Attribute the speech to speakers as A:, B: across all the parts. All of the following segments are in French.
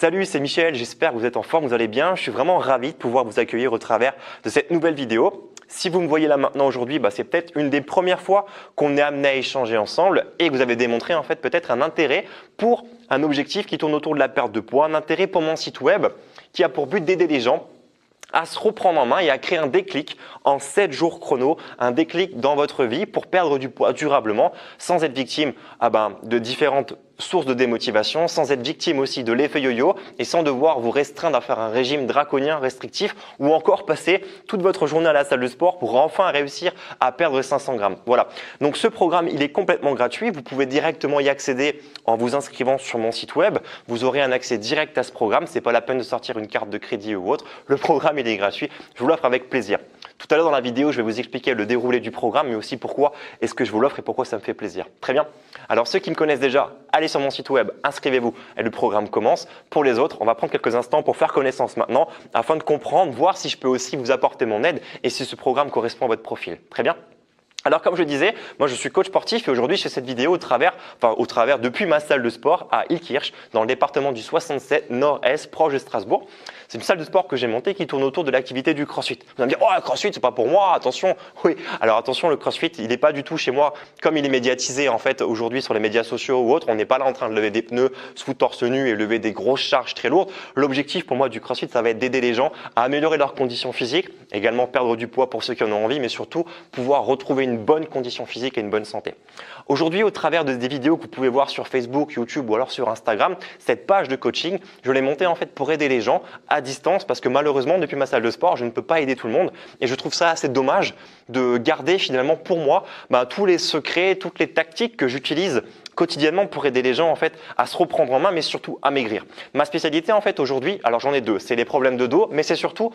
A: Salut, c'est Michel, j'espère que vous êtes en forme, vous allez bien. Je suis vraiment ravi de pouvoir vous accueillir au travers de cette nouvelle vidéo. Si vous me voyez là maintenant aujourd'hui, c'est peut-être une des premières fois qu'on est amené à échanger ensemble et que vous avez démontré en fait peut-être un intérêt pour un objectif qui tourne autour de la perte de poids, un intérêt pour mon site web qui a pour but d'aider les gens à se reprendre en main et à créer un déclic en 7 jours chrono, un déclic dans votre vie pour perdre du poids durablement sans être victime de différentes sources de démotivation, sans être victime aussi de l'effet yo-yo et sans devoir vous restreindre à faire un régime draconien restrictif ou encore passer toute votre journée à la salle de sport pour enfin réussir à perdre 500 grammes. Voilà. Donc ce programme, il est complètement gratuit. Vous pouvez directement y accéder en vous inscrivant sur mon site web. Vous aurez un accès direct à ce programme. C'est pas la peine de sortir une carte de crédit ou autre. Le programme, il est gratuit. Je vous l'offre avec plaisir. Tout à l'heure dans la vidéo, je vais vous expliquer le déroulé du programme, mais aussi pourquoi est-ce que je vous l'offre et pourquoi ça me fait plaisir. Très bien. Alors ceux qui me connaissent déjà, allez sur mon site web, inscrivez-vous et le programme commence. Pour les autres, on va prendre quelques instants pour faire connaissance maintenant afin de comprendre, voir si je peux aussi vous apporter mon aide et si ce programme correspond à votre profil. Très bien. Alors comme je disais, moi je suis coach sportif et aujourd'hui je fais cette vidéo au travers depuis ma salle de sport à Ilkirch dans le département du 67 Nord-Est proche de Strasbourg. C'est une salle de sport que j'ai montée qui tourne autour de l'activité du crossfit. Vous allez me dire, oh le crossfit c'est pas pour moi, attention. Oui, alors attention, le crossfit il n'est pas du tout chez moi comme il est médiatisé en fait aujourd'hui sur les médias sociaux ou autres. On n'est pas là en train de lever des pneus, se foutre torse nu et lever des grosses charges très lourdes. L'objectif pour moi du crossfit ça va être d'aider les gens à améliorer leurs conditions physiques, également perdre du poids pour ceux qui en ont envie, mais surtout pouvoir retrouver une bonne condition physique et une bonne santé. Aujourd'hui, au travers des vidéos que vous pouvez voir sur Facebook, YouTube ou alors sur Instagram, cette page de coaching, je l'ai montée en fait pour aider les gens à distance parce que malheureusement, depuis ma salle de sport, je ne peux pas aider tout le monde et je trouve ça assez dommage de garder finalement pour moi tous les secrets, toutes les tactiques que j'utilise quotidiennement pour aider les gens en fait à se reprendre en main mais surtout à maigrir. Ma spécialité en fait aujourd'hui, alors j'en ai deux, c'est les problèmes de dos mais c'est surtout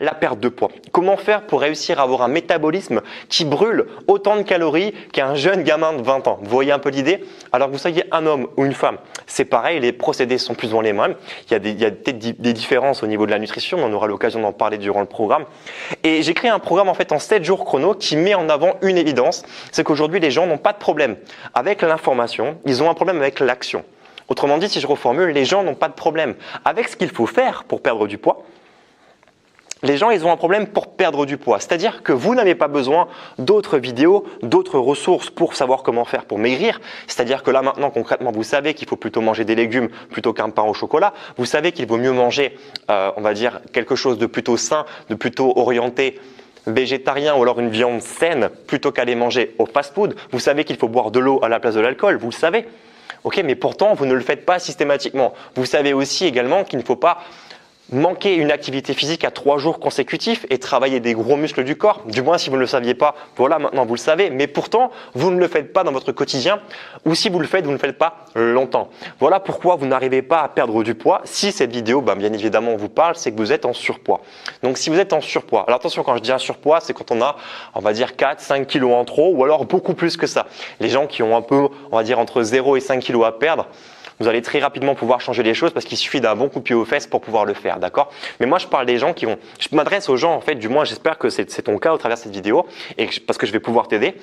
A: la perte de poids. Comment faire pour réussir à avoir un métabolisme qui brûle autant de calories qu'un jeune gamin de 20 ans? Vous voyez un peu l'idée? Alors que vous soyez un homme ou une femme, c'est pareil, les procédés sont plus ou moins les mêmes. Il y a peut-être des différences au niveau de la nutrition, on aura l'occasion d'en parler durant le programme. Et j'ai créé un programme en fait en 7 jours chrono qui met en avant une évidence, c'est qu'aujourd'hui les gens n'ont pas de problème avec l'information, ils ont un problème avec l'action. Autrement dit, si je reformule, les gens n'ont pas de problème avec ce qu'il faut faire pour perdre du poids. Les gens, ils ont un problème pour perdre du poids. C'est-à-dire que vous n'avez pas besoin d'autres vidéos, d'autres ressources pour savoir comment faire pour maigrir. C'est-à-dire que là, maintenant, concrètement, vous savez qu'il faut plutôt manger des légumes plutôt qu'un pain au chocolat. Vous savez qu'il vaut mieux manger, on va dire, quelque chose de plutôt sain, de plutôt orienté végétarien ou alors une viande saine plutôt qu'aller manger au fast-food. Vous savez qu'il faut boire de l'eau à la place de l'alcool. Vous le savez. Ok, mais pourtant, vous ne le faites pas systématiquement. Vous savez aussi également qu'il ne faut pas manquer une activité physique à 3 jours consécutifs et travailler des gros muscles du corps, du moins si vous ne le saviez pas, voilà maintenant vous le savez, mais pourtant vous ne le faites pas dans votre quotidien ou si vous le faites, vous ne le faites pas longtemps. Voilà pourquoi vous n'arrivez pas à perdre du poids. Si cette vidéo, bien évidemment, on vous parle, c'est que vous êtes en surpoids. Donc si vous êtes en surpoids, alors attention quand je dis un surpoids, c'est quand on a, on va dire 4-5 kilos en trop ou alors beaucoup plus que ça. Les gens qui ont un peu, on va dire entre 0 et 5 kilos à perdre, vous allez très rapidement pouvoir changer les choses parce qu'il suffit d'un bon coup de pied aux fesses pour pouvoir le faire, d'accord? Mais moi, je parle des gens je m'adresse aux gens, en fait, du moins, j'espère que c'est ton cas au travers de cette vidéo et parce que je vais pouvoir t'aider,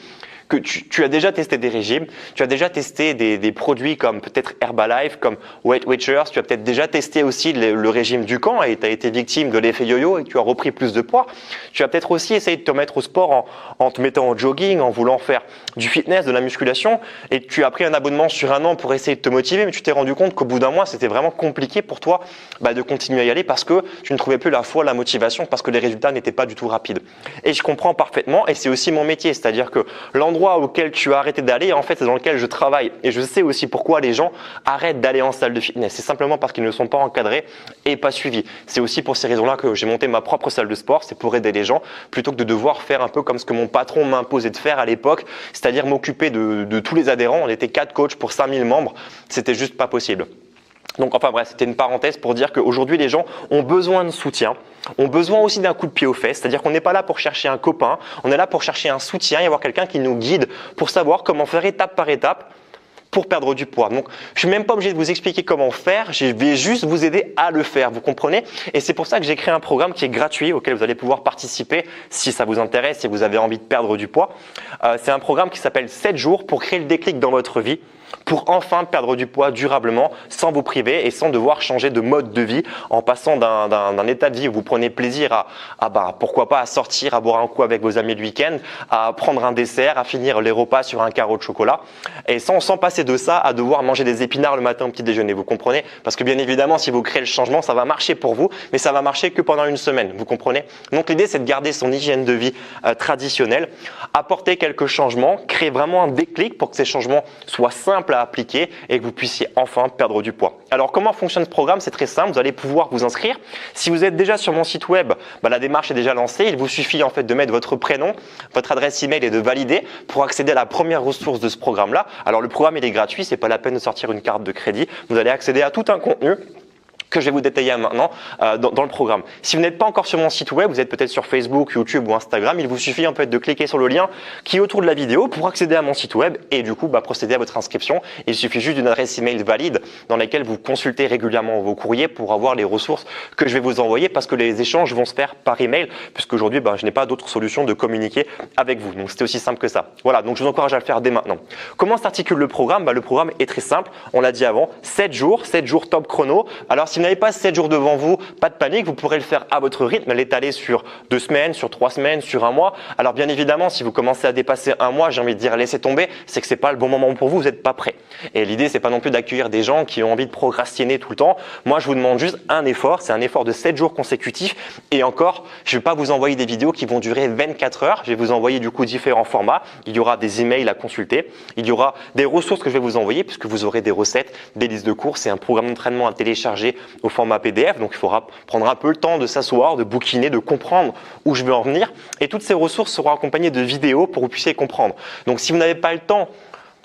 A: que tu as déjà testé des régimes, tu as déjà testé des produits comme peut-être Herbalife, comme Weight Watchers, tu as peut-être déjà testé aussi le régime du camp et tu as été victime de l'effet yo-yo et tu as repris plus de poids. Tu as peut-être aussi essayé de te mettre au sport en te mettant au jogging, en voulant faire du fitness, de la musculation et tu as pris un abonnement sur 1 an pour essayer de te motiver, mais tu t'es rendu compte qu'au bout d'un mois, c'était vraiment compliqué pour toi de continuer à y aller parce que tu ne trouvais plus la foi, la motivation, parce que les résultats n'étaient pas du tout rapides. Et je comprends parfaitement et c'est aussi mon métier, c'est-à-dire que l'endroit auquel tu as arrêté d'aller, en fait, c'est dans lequel je travaille. Et je sais aussi pourquoi les gens arrêtent d'aller en salle de fitness. C'est simplement parce qu'ils ne sont pas encadrés et pas suivis. C'est aussi pour ces raisons-là que j'ai monté ma propre salle de sport. C'est pour aider les gens plutôt que de devoir faire un peu comme ce que mon patron m'imposait de faire à l'époque, c'est-à-dire m'occuper de tous les adhérents. On était 4 coachs pour 5000 membres. C'était juste pas possible. Donc enfin bref, c'était une parenthèse pour dire qu'aujourd'hui les gens ont besoin de soutien, ont besoin aussi d'un coup de pied aux fesses, c'est-à-dire qu'on n'est pas là pour chercher un copain, on est là pour chercher un soutien et avoir quelqu'un qui nous guide pour savoir comment faire étape par étape pour perdre du poids. Donc je suis même pas obligé de vous expliquer comment faire, je vais juste vous aider à le faire, vous comprenez? Et c'est pour ça que j'ai créé un programme qui est gratuit auquel vous allez pouvoir participer si ça vous intéresse, si vous avez envie de perdre du poids. C'est un programme qui s'appelle 7 jours pour créer le déclic dans votre vie. pour enfin perdre du poids durablement sans vous priver et sans devoir changer de mode de vie en passant d'un état de vie où vous prenez plaisir pourquoi pas à sortir, à boire un coup avec vos amis le week-end, à prendre un dessert, à finir les repas sur un carreau de chocolat et sans passer de ça à devoir manger des épinards le matin au petit déjeuner, vous comprenez? Parce que bien évidemment, si vous créez le changement, ça va marcher pour vous, mais ça va marcher que pendant une semaine, vous comprenez? Donc l'idée, c'est de garder son hygiène de vie traditionnelle, apporter quelques changements, créer vraiment un déclic pour que ces changements soient simples à appliquer et que vous puissiez enfin perdre du poids. Alors comment fonctionne ce programme? C'est très simple, vous allez pouvoir vous inscrire. Si vous êtes déjà sur mon site web, la démarche est déjà lancée. Il vous suffit en fait de mettre votre prénom, votre adresse email et de valider pour accéder à la première ressource de ce programme-là. Alors le programme il est gratuit, c'est pas la peine de sortir une carte de crédit. Vous allez accéder à tout un contenu que je vais vous détailler maintenant dans le programme. Si vous n'êtes pas encore sur mon site web, vous êtes peut-être sur Facebook, YouTube ou Instagram, il vous suffit en fait de cliquer sur le lien qui est autour de la vidéo pour accéder à mon site web et du coup procéder à votre inscription. Il suffit juste d'une adresse email valide dans laquelle vous consultez régulièrement vos courriers pour avoir les ressources que je vais vous envoyer parce que les échanges vont se faire par email puisqu'aujourd'hui je n'ai pas d'autre solution de communiquer avec vous. Donc c'était aussi simple que ça. Voilà, donc je vous encourage à le faire dès maintenant. Comment s'articule le programme? Le programme est très simple, on l'a dit avant, 7 jours top chrono. Alors si vous n'avez pas 7 jours devant vous, pas de panique, vous pourrez le faire à votre rythme, l'étaler sur 2 semaines, sur 3 semaines, sur un mois. Alors bien évidemment, si vous commencez à dépasser un mois, j'ai envie de dire laissez tomber, c'est que c'est pas le bon moment pour vous, vous n'êtes pas prêt. Et l'idée, c'est pas non plus d'accueillir des gens qui ont envie de procrastiner tout le temps. Moi, je vous demande juste un effort, c'est un effort de 7 jours consécutifs. Et encore, je ne vais pas vous envoyer des vidéos qui vont durer 24 heures. Je vais vous envoyer du coup différents formats. Il y aura des emails à consulter. Il y aura des ressources que je vais vous envoyer puisque vous aurez des recettes, des listes de courses et un programme d'entraînement à télécharger au format PDF. Donc, il faudra prendre un peu le temps de s'asseoir, de bouquiner, de comprendre où je veux en venir. Et toutes ces ressources seront accompagnées de vidéos pour que vous puissiez comprendre. Donc, si vous n'avez pas le temps,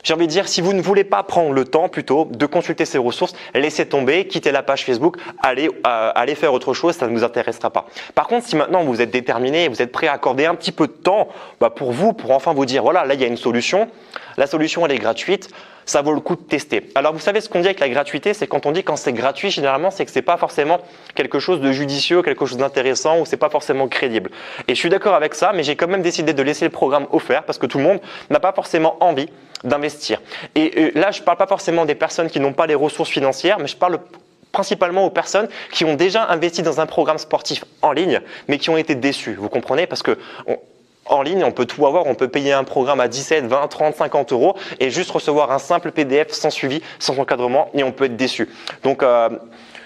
A: j'ai envie de dire, si vous ne voulez pas prendre le temps plutôt de consulter ces ressources, laissez tomber, quittez la page Facebook, allez faire autre chose, ça ne vous intéressera pas. Par contre, si maintenant vous êtes déterminé, vous êtes prêt à accorder un petit peu de temps pour vous, pour enfin vous dire, voilà, là il y a une solution, la solution elle est gratuite, ça vaut le coup de tester. Alors vous savez ce qu'on dit avec la gratuité, c'est quand on dit quand c'est gratuit, généralement c'est que c'est pas forcément quelque chose de judicieux, quelque chose d'intéressant ou c'est pas forcément crédible. Et je suis d'accord avec ça, mais j'ai quand même décidé de laisser le programme offert parce que tout le monde n'a pas forcément envie d'investir. Et là, je ne parle pas forcément des personnes qui n'ont pas les ressources financières, mais je parle principalement aux personnes qui ont déjà investi dans un programme sportif en ligne, mais qui ont été déçues. Vous comprenez? Parce que en ligne, on peut tout avoir, on peut payer un programme à 17, 20, 30, 50 euros et juste recevoir un simple PDF sans suivi, sans encadrement et on peut être déçu. Donc,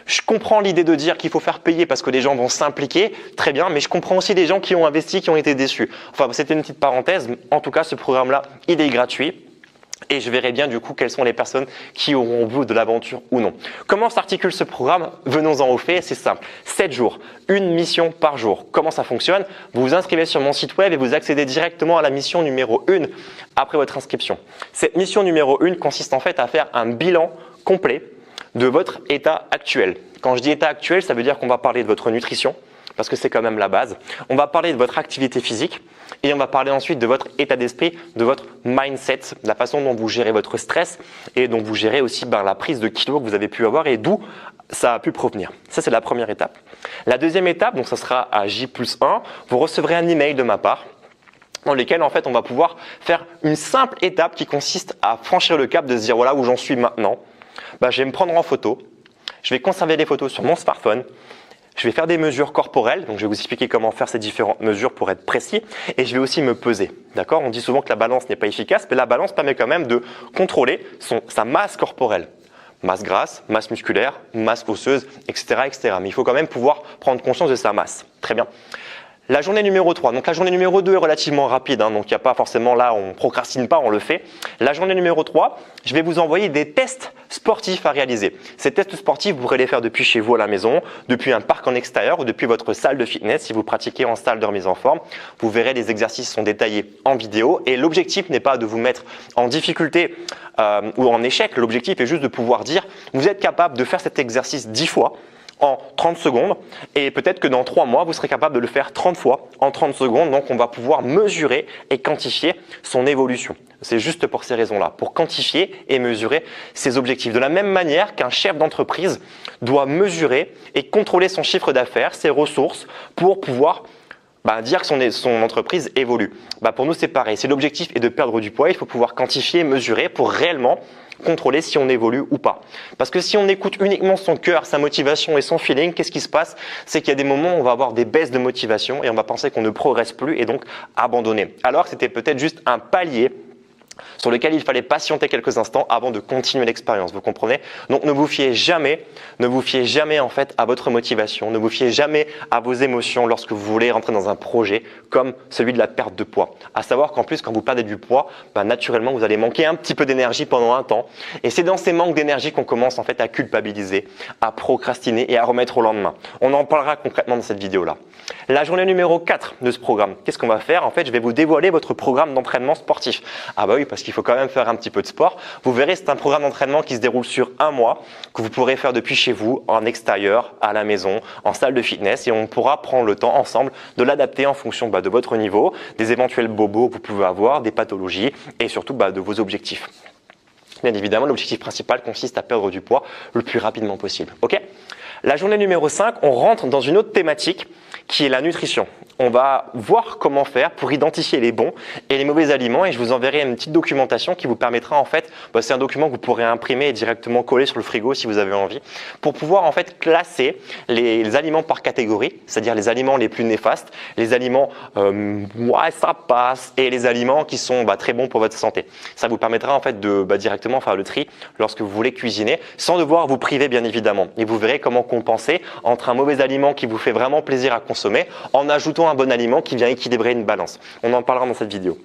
A: je comprends l'idée de dire qu'il faut faire payer parce que les gens vont s'impliquer, très bien, mais je comprends aussi les gens qui ont investi, qui ont été déçus. Enfin, c'était une petite parenthèse. En tout cas, ce programme-là, il est gratuit. Et je verrai bien du coup quelles sont les personnes qui auront au bout de l'aventure ou non. Comment s'articule ce programme? Venons-en au fait, c'est simple. 7 jours, une mission par jour. Comment ça fonctionne? Vous vous inscrivez sur mon site web et vous accédez directement à la mission numéro 1 après votre inscription. Cette mission numéro 1 consiste en fait à faire un bilan complet de votre état actuel. Quand je dis état actuel, ça veut dire qu'on va parler de votre nutrition, parce que c'est quand même la base. On va parler de votre activité physique et on va parler ensuite de votre état d'esprit, de votre mindset, la façon dont vous gérez votre stress et dont vous gérez aussi la prise de kilos que vous avez pu avoir et d'où ça a pu provenir. Ça, c'est la première étape. La deuxième étape, donc ça sera à J+1, vous recevrez un email de ma part dans lequel en fait on va pouvoir faire une simple étape qui consiste à franchir le cap de se dire voilà où j'en suis maintenant. Je vais me prendre en photo, je vais conserver les photos sur mon smartphone. Je vais faire des mesures corporelles, donc je vais vous expliquer comment faire ces différentes mesures pour être précis et je vais aussi me peser. D'accord? On dit souvent que la balance n'est pas efficace, mais la balance permet quand même de contrôler sa masse corporelle. Masse grasse, masse musculaire, masse osseuse, etc., etc. Mais il faut quand même pouvoir prendre conscience de sa masse. Très bien. La journée numéro 3, donc la journée numéro 2 est relativement rapide, donc il n'y a pas forcément là, on ne procrastine pas, on le fait. La journée numéro 3, je vais vous envoyer des tests sportifs à réaliser. Ces tests sportifs, vous pourrez les faire depuis chez vous à la maison, depuis un parc en extérieur ou depuis votre salle de fitness si vous pratiquez en salle de remise en forme. Vous verrez, les exercices sont détaillés en vidéo et l'objectif n'est pas de vous mettre en difficulté ou en échec. L'objectif est juste de pouvoir dire, vous êtes capable de faire cet exercice 10 fois en 30 secondes et peut-être que dans 3 mois, vous serez capable de le faire 30 fois en 30 secondes. Donc, on va pouvoir mesurer et quantifier son évolution. C'est juste pour ces raisons-là, pour quantifier et mesurer ses objectifs. De la même manière qu'un chef d'entreprise doit mesurer et contrôler son chiffre d'affaires, ses ressources pour pouvoir dire que son entreprise évolue. Pour nous, c'est pareil. Si l'objectif est de perdre du poids, il faut pouvoir quantifier et mesurer pour réellement contrôler si on évolue ou pas. Parce que si on écoute uniquement son cœur, sa motivation et son feeling, qu'est-ce qui se passe? C'est qu'il y a des moments où on va avoir des baisses de motivation et on va penser qu'on ne progresse plus et donc abandonner. Alors que c'était peut-être juste un palier sur lequel il fallait patienter quelques instants avant de continuer l'expérience, vous comprenez? Donc ne vous fiez jamais en fait à votre motivation, ne vous fiez jamais à vos émotions lorsque vous voulez rentrer dans un projet comme celui de la perte de poids. À savoir qu'en plus quand vous perdez du poids, naturellement vous allez manquer un petit peu d'énergie pendant un temps et c'est dans ces manques d'énergie qu'on commence en fait à culpabiliser, à procrastiner et à remettre au lendemain. On en parlera concrètement dans cette vidéo-là. La journée numéro 4 de ce programme, qu'est-ce qu'on va faire? En fait, je vais vous dévoiler votre programme d'entraînement sportif. Ah bah oui, parce qu'il faut quand même faire un petit peu de sport. Vous verrez, c'est un programme d'entraînement qui se déroule sur un mois, que vous pourrez faire depuis chez vous, en extérieur, à la maison, en salle de fitness et on pourra prendre le temps ensemble de l'adapter en fonction de votre niveau, des éventuels bobos que vous pouvez avoir, des pathologies et surtout de vos objectifs. Bien évidemment, l'objectif principal consiste à perdre du poids le plus rapidement possible. Ok ? La journée numéro 5, on rentre dans une autre thématique qui est la nutrition. On va voir comment faire pour identifier les bons et les mauvais aliments et je vous enverrai une petite documentation qui vous permettra en fait, c'est un document que vous pourrez imprimer et directement coller sur le frigo si vous avez envie, pour pouvoir en fait classer les aliments par catégorie, c'est-à-dire les aliments les plus néfastes, les aliments ouais ça passe et les aliments qui sont très bons pour votre santé. Ça vous permettra en fait de directement faire le tri lorsque vous voulez cuisiner sans devoir vous priver bien évidemment. Et vous verrez comment compenser entre un mauvais aliment qui vous fait vraiment plaisir à consommer en ajoutant un bon aliment qui vient équilibrer une balance. On en parlera dans cette vidéo.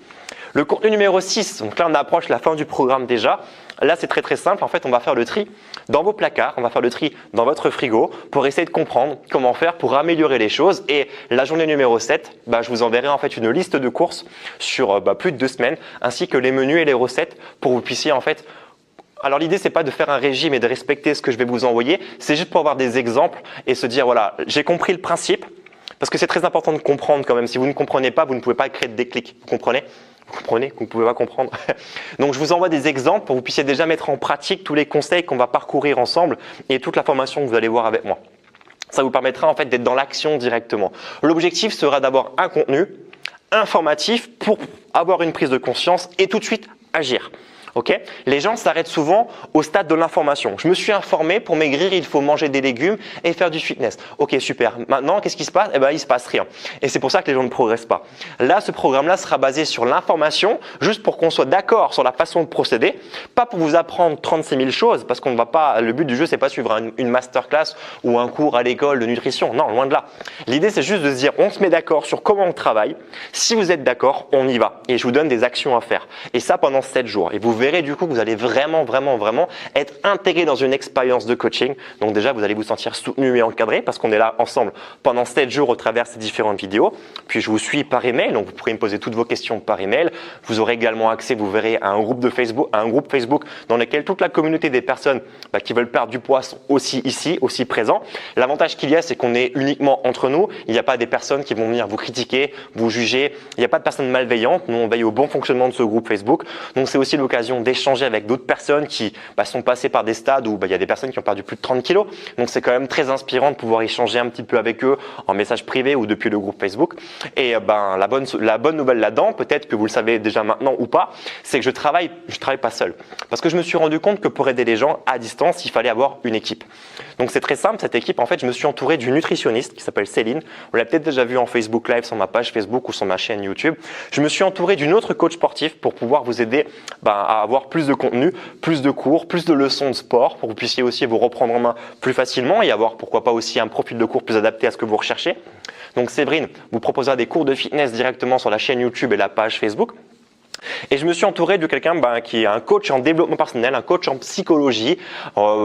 A: Le contenu numéro 6, donc là on approche la fin du programme déjà. Là c'est très simple, en fait on va faire le tri dans vos placards, on va faire le tri dans votre frigo pour essayer de comprendre comment faire pour améliorer les choses. Et la journée numéro 7, je vous enverrai en fait une liste de courses sur plus de 2 semaines ainsi que les menus et les recettes pour que vous puissiez en fait. Alors l'idée c'est pas de faire un régime et de respecter ce que je vais vous envoyer, c'est juste pour avoir des exemples et se dire voilà j'ai compris le principe. Parce que c'est très important de comprendre quand même. Si vous ne comprenez pas, vous ne pouvez pas créer de déclic. Vous comprenez? Vous comprenez que vous ne pouvez pas comprendre? Donc, je vous envoie des exemples pour que vous puissiez déjà mettre en pratique tous les conseils qu'on va parcourir ensemble et toute la formation que vous allez voir avec moi. Ça vous permettra en fait d'être dans l'action directement. L'objectif sera d'avoir un contenu informatif pour avoir une prise de conscience et tout de suite agir. Okay, les gens s'arrêtent souvent au stade de l'information. Je me suis informé, pour maigrir, il faut manger des légumes et faire du fitness. Ok, super. Maintenant, qu'est-ce qui se passe? Il se passe rien. Et c'est pour ça que les gens ne progressent pas. Là, ce programme-là sera basé sur l'information, juste pour qu'on soit d'accord sur la façon de procéder, pas pour vous apprendre 36 000 choses, parce qu'on ne va pas. Le but du jeu, c'est pas suivre une masterclass ou un cours à l'école de nutrition. Non, loin de là. L'idée, c'est juste de se dire, on se met d'accord sur comment on travaille. Si vous êtes d'accord, on y va. Et je vous donne des actions à faire. Et ça pendant 7 jours. Et vous verrez du coup que vous allez vraiment être intégré dans une expérience de coaching. Donc déjà, vous allez vous sentir soutenu et encadré parce qu'on est là ensemble pendant 7 jours au travers de ces différentes vidéos. Puis je vous suis par email, donc vous pourrez me poser toutes vos questions par email. Vous aurez également accès, vous verrez, à un groupe Facebook dans lequel toute la communauté des personnes qui veulent perdre du poids sont aussi ici, aussi présents. L'avantage qu'il y a, c'est qu'on est uniquement entre nous. Il n'y a pas des personnes qui vont venir vous critiquer, vous juger. Il n'y a pas de personnes malveillantes. Nous, on veille au bon fonctionnement de ce groupe Facebook. Donc c'est aussi l'occasion d'échanger avec d'autres personnes qui sont passées par des stades où il y a des personnes qui ont perdu plus de 30 kilos. Donc c'est quand même très inspirant de pouvoir échanger un petit peu avec eux en message privé ou depuis le groupe Facebook. Et la bonne nouvelle là-dedans, peut-être que vous le savez déjà maintenant ou pas, c'est que je travaille pas seul. Parce que je me suis rendu compte que pour aider les gens à distance, il fallait avoir une équipe. Donc c'est très simple, cette équipe, en fait, je me suis entouré d'une nutritionniste qui s'appelle Céline. Vous l'avez peut-être déjà vu en Facebook Live sur ma page Facebook ou sur ma chaîne YouTube. Je me suis entouré d'une autre coach sportif pour pouvoir vous aider à avoir plus de contenu, plus de cours, plus de leçons de sport pour que vous puissiez aussi vous reprendre en main plus facilement et avoir pourquoi pas aussi un profil de cours plus adapté à ce que vous recherchez. Donc Séverine vous proposera des cours de fitness directement sur la chaîne YouTube et la page Facebook. Et je me suis entouré de quelqu'un qui est un coach en développement personnel, un coach en psychologie.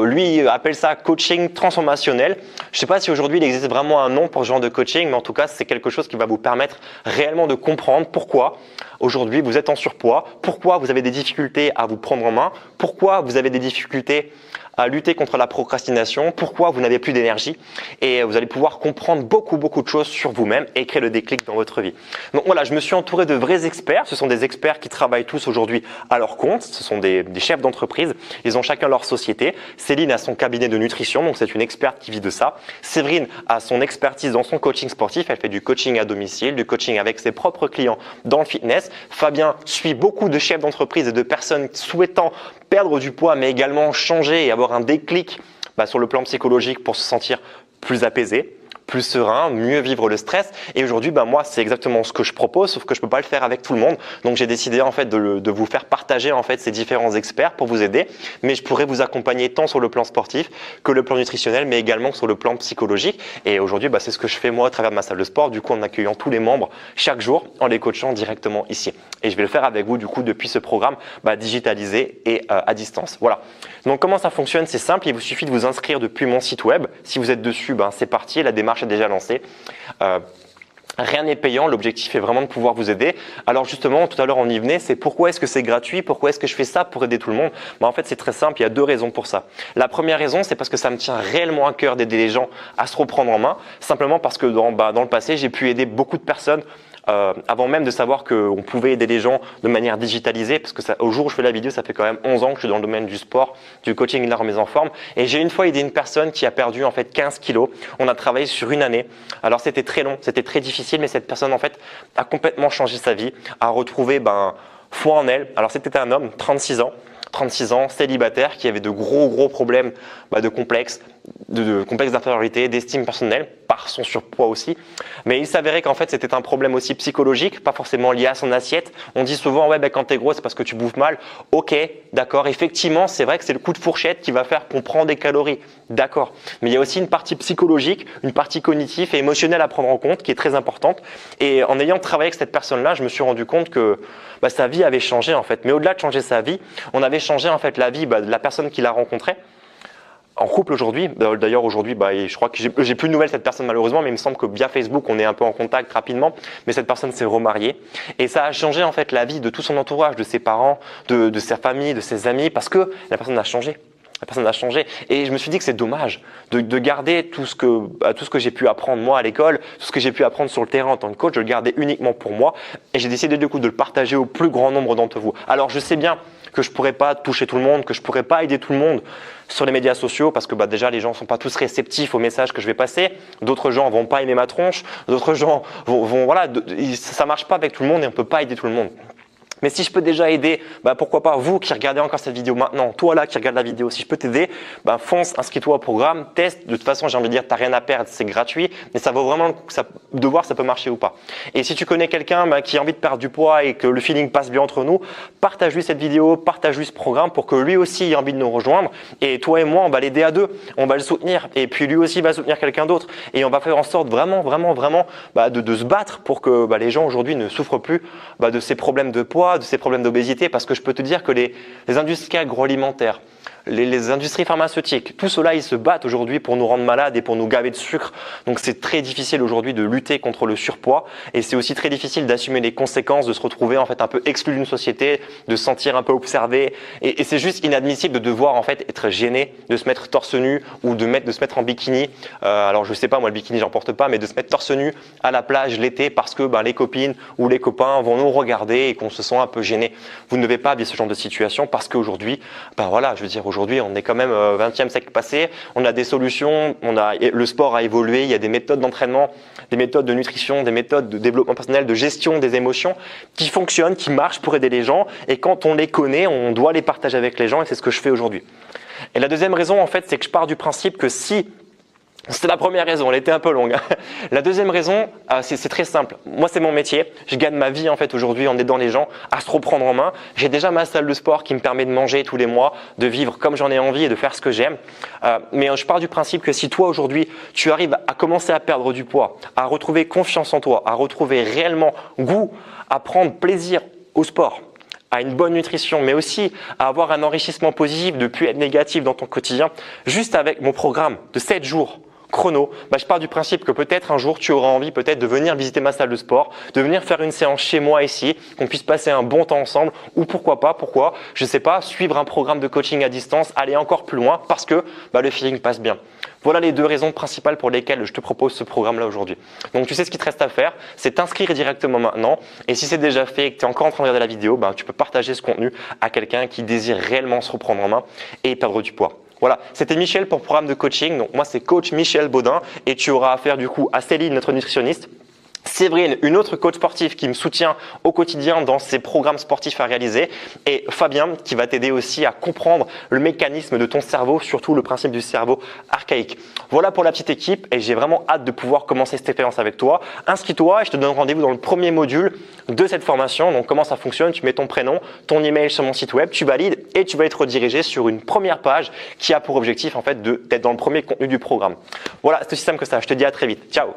A: Lui il appelle ça coaching transformationnel. Je ne sais pas si aujourd'hui il existe vraiment un nom pour ce genre de coaching, mais en tout cas c'est quelque chose qui va vous permettre réellement de comprendre pourquoi aujourd'hui vous êtes en surpoids, pourquoi vous avez des difficultés à vous prendre en main, pourquoi vous avez des difficultés à lutter contre la procrastination, pourquoi vous n'avez plus d'énergie et vous allez pouvoir comprendre beaucoup de choses sur vous-même et créer le déclic dans votre vie. Donc voilà, je me suis entouré de vrais experts. Ce sont des experts qui travaillent tous aujourd'hui à leur compte. Ce sont des chefs d'entreprise. Ils ont chacun leur société. Céline a son cabinet de nutrition, donc c'est une experte qui vit de ça. Séverine a son expertise dans son coaching sportif. Elle fait du coaching à domicile, du coaching avec ses propres clients dans le fitness. Fabien suit beaucoup de chefs d'entreprise et de personnes souhaitant perdre du poids, mais également changer et avoir un déclic sur le plan psychologique pour se sentir plus apaisé, plus serein, mieux vivre le stress. Et aujourd'hui, moi, c'est exactement ce que je propose, sauf que je peux pas le faire avec tout le monde. Donc, j'ai décidé en fait de vous faire partager en fait ces différents experts pour vous aider. Mais je pourrais vous accompagner tant sur le plan sportif que le plan nutritionnel, mais également sur le plan psychologique. Et aujourd'hui, c'est ce que je fais moi à travers ma salle de sport, du coup, en accueillant tous les membres chaque jour, en les coachant directement ici. Et je vais le faire avec vous, du coup, depuis ce programme digitalisé et à distance. Voilà. Donc, comment ça fonctionne? C'est simple. Il vous suffit de vous inscrire depuis mon site web. Si vous êtes dessus, c'est parti. La démarche est déjà lancée. Rien n'est payant, l'objectif est vraiment de pouvoir vous aider. Alors justement, tout à l'heure on y venait, c'est pourquoi est-ce que c'est gratuit, pourquoi est-ce que je fais ça pour aider tout le monde? En fait c'est très simple, il y a deux raisons pour ça. La première raison, c'est parce que ça me tient réellement à cœur d'aider les gens à se reprendre en main, simplement parce que dans le passé j'ai pu aider beaucoup de personnes avant même de savoir qu'on pouvait aider les gens de manière digitalisée, parce que au jour où je fais la vidéo, ça fait quand même 11 ans que je suis dans le domaine du sport, du coaching et de la remise en forme. Et j'ai une fois aidé une personne qui a perdu en fait 15 kilos. On a travaillé sur une année. Alors c'était très long, c'était très difficile, mais cette personne en fait a complètement changé sa vie, a retrouvé foi en elle. Alors c'était un homme, 36 ans, célibataire, qui avait de gros problèmes de complexes, de complexe d'infériorité, d'estime personnelle, par son surpoids aussi. Mais il s'avérait qu'en fait, c'était un problème aussi psychologique, pas forcément lié à son assiette. On dit souvent, ouais, quand t'es gros, c'est parce que tu bouffes mal. Ok, d'accord. Effectivement, c'est vrai que c'est le coup de fourchette qui va faire qu'on prend des calories. D'accord. Mais il y a aussi une partie psychologique, une partie cognitive et émotionnelle à prendre en compte qui est très importante. Et en ayant travaillé avec cette personne-là, je me suis rendu compte que sa vie avait changé en fait. Mais au-delà de changer sa vie, on avait changé en fait la vie de la personne qui l'a rencontrée. En couple aujourd'hui, d'ailleurs aujourd'hui, je crois que j'ai plus de nouvelles de cette personne malheureusement, mais il me semble que via Facebook, on est un peu en contact rapidement. Mais cette personne s'est remariée et ça a changé en fait la vie de tout son entourage, de ses parents, de sa famille, de ses amis, parce que la personne a changé. La personne a changé et je me suis dit que c'est dommage de garder tout ce que j'ai pu apprendre moi à l'école, tout ce que j'ai pu apprendre sur le terrain en tant que coach, je le gardais uniquement pour moi et j'ai décidé du coup de le partager au plus grand nombre d'entre vous. Alors je sais bien que je pourrais pas toucher tout le monde, que je pourrais pas aider tout le monde sur les médias sociaux parce que déjà les gens sont pas tous réceptifs aux messages que je vais passer. D'autres gens vont pas aimer ma tronche, d'autres gens voilà, ça marche pas avec tout le monde et on peut pas aider tout le monde. Mais si je peux déjà aider, pourquoi pas vous qui regardez encore cette vidéo maintenant, toi là qui regarde la vidéo, si je peux t'aider, fonce, inscris-toi au programme, teste. De toute façon, j'ai envie de dire, t'as rien à perdre, c'est gratuit, mais ça vaut vraiment le coup de voir si ça peut marcher ou pas. Et si tu connais quelqu'un qui a envie de perdre du poids et que le feeling passe bien entre nous, partage-lui cette vidéo, partage-lui ce programme pour que lui aussi ait envie de nous rejoindre. Et toi et moi, on va l'aider à deux, on va le soutenir. Et puis lui aussi va soutenir quelqu'un d'autre. Et on va faire en sorte vraiment de se battre pour que les gens aujourd'hui ne souffrent plus de ces problèmes de poids, de ces problèmes d'obésité, parce que je peux te dire que les industries agroalimentaires, les industries pharmaceutiques, tout cela, ils se battent aujourd'hui pour nous rendre malades et pour nous gaver de sucre. Donc c'est très difficile aujourd'hui de lutter contre le surpoids et c'est aussi très difficile d'assumer les conséquences, de se retrouver en fait un peu exclu d'une société, de se sentir un peu observé et c'est juste inadmissible de devoir en fait être gêné, de se mettre torse nu ou de se mettre en bikini. Alors je sais pas, moi le bikini j'en porte pas, mais de se mettre torse nu à la plage l'été parce que les copines ou les copains vont nous regarder et qu'on se sent un peu gêné. Vous ne devez pas vivre ce genre de situation parce qu'aujourd'hui, voilà, je veux dire, aujourd'hui, on est quand même 20e siècle passé, on a des solutions, le sport a évolué, il y a des méthodes d'entraînement, des méthodes de nutrition, des méthodes de développement personnel, de gestion des émotions qui fonctionnent, qui marchent pour aider les gens et quand on les connaît, on doit les partager avec les gens et c'est ce que je fais aujourd'hui. Et la deuxième raison, en fait, c'est que je pars du principe que si c'était la première raison, elle était un peu longue. La deuxième raison, c'est très simple. Moi, c'est mon métier. Je gagne ma vie en fait aujourd'hui en aidant les gens à se reprendre en main. J'ai déjà ma salle de sport qui me permet de manger tous les mois, de vivre comme j'en ai envie et de faire ce que j'aime. Mais je pars du principe que si toi aujourd'hui, tu arrives à commencer à perdre du poids, à retrouver confiance en toi, à retrouver réellement goût, à prendre plaisir au sport, à une bonne nutrition, mais aussi à avoir un enrichissement positif, de ne plus être négatif dans ton quotidien, juste avec mon programme de 7 jours chrono, je pars du principe que peut-être un jour tu auras envie peut-être de venir visiter ma salle de sport, de venir faire une séance chez moi ici, qu'on puisse passer un bon temps ensemble ou pourquoi pas, je sais pas, suivre un programme de coaching à distance, aller encore plus loin parce que le feeling passe bien. Voilà les deux raisons principales pour lesquelles je te propose ce programme-là aujourd'hui. Donc tu sais ce qu'il te reste à faire, c'est t'inscrire directement maintenant et si c'est déjà fait et que tu es encore en train de regarder la vidéo, tu peux partager ce contenu à quelqu'un qui désire réellement se reprendre en main et perdre du poids. Voilà, c'était Michel pour le programme de coaching. Donc moi, c'est coach Michel Baudin et tu auras affaire du coup à Céline, notre nutritionniste. Séverine, une autre coach sportive qui me soutient au quotidien dans ses programmes sportifs à réaliser, et Fabien qui va t'aider aussi à comprendre le mécanisme de ton cerveau, surtout le principe du cerveau archaïque. Voilà pour la petite équipe et j'ai vraiment hâte de pouvoir commencer cette expérience avec toi. Inscris-toi et je te donne rendez-vous dans le premier module de cette formation. Donc comment ça fonctionne? Tu mets ton prénom, ton email sur mon site web, tu valides et tu vas être redirigé sur une première page qui a pour objectif en fait d'être dans le premier contenu du programme. Voilà, c'est aussi simple que ça. Je te dis à très vite. Ciao!